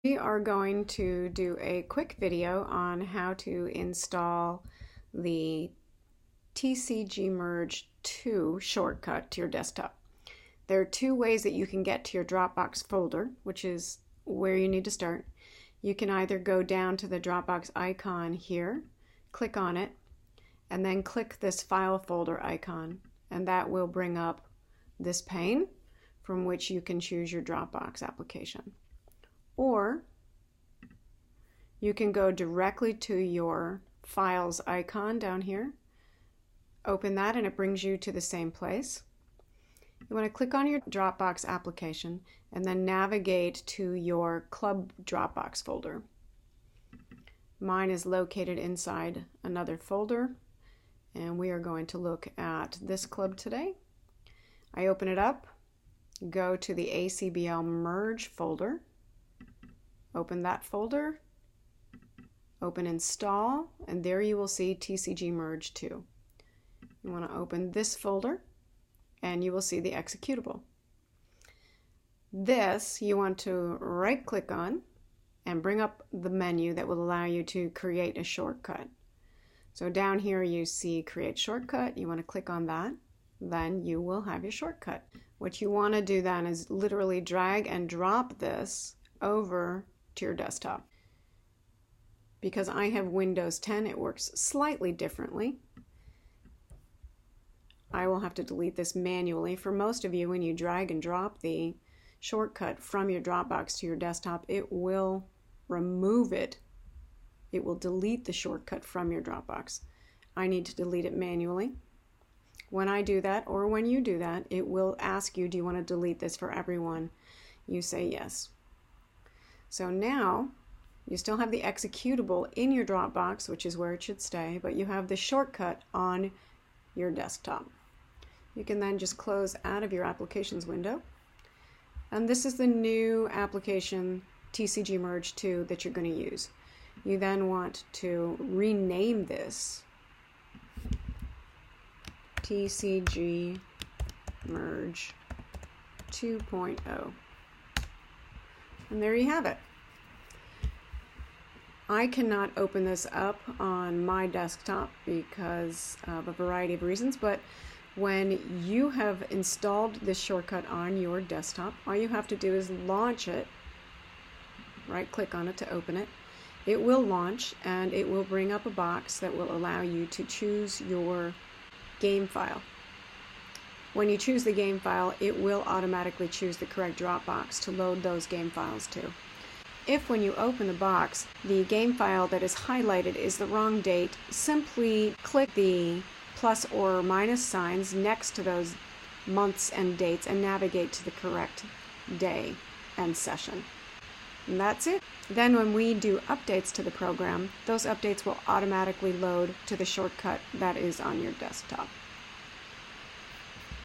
We are going to do a quick video on how to install the TCGMerge2 shortcut to your desktop. There are two ways that you can get to your Dropbox folder, which is where you need to start. You can either go down to the Dropbox icon here, click on it, and then click this file folder icon, and that will bring up this pane from which you can choose your Dropbox application. Or you can go directly to your files icon down here, open that, and it brings you to the same place. You want to click on your Dropbox application and then navigate to your Club Dropbox folder. Mine is located inside another folder, and we are going to look at this club today. I open it up, go to the ACBL Merge folder, open that folder, open Install, and there you will see TCGMerge2. You want to open this folder, and you will see the executable. This you want to right-click on and bring up the menu that will allow you to create a shortcut. So down here you see Create Shortcut. You want to click on that. Then you will have your shortcut. What you want to do then is literally drag and drop this over to your desktop. Because I have Windows 10, it works slightly differently. I will have to delete this manually. For most of you, when you drag and drop the shortcut from your Dropbox to your desktop, it will remove it. It will delete the shortcut from your Dropbox. I need to delete it manually. When I do that, or when you do that, it will ask you, do you want to delete this for everyone? You say yes. So now, you still have the executable in your Dropbox, which is where it should stay, but you have the shortcut on your desktop. You can then just close out of your applications window. And this is the new application, TCGMerge2, that you're going to use. You then want to rename this TCGMerge 2.0. And there you have it. I cannot open this up on my desktop because of a variety of reasons, but when you have installed this shortcut on your desktop, all you have to do is launch it, right-click on it to open it. It will launch, and it will bring up a box that will allow you to choose your game file. When you choose the game file, it will automatically choose the correct Dropbox to load those game files to. If when you open the box, the game file that is highlighted is the wrong date, simply click the plus or minus signs next to those months and dates and navigate to the correct day and session. And that's it. Then when we do updates to the program, those updates will automatically load to the shortcut that is on your desktop.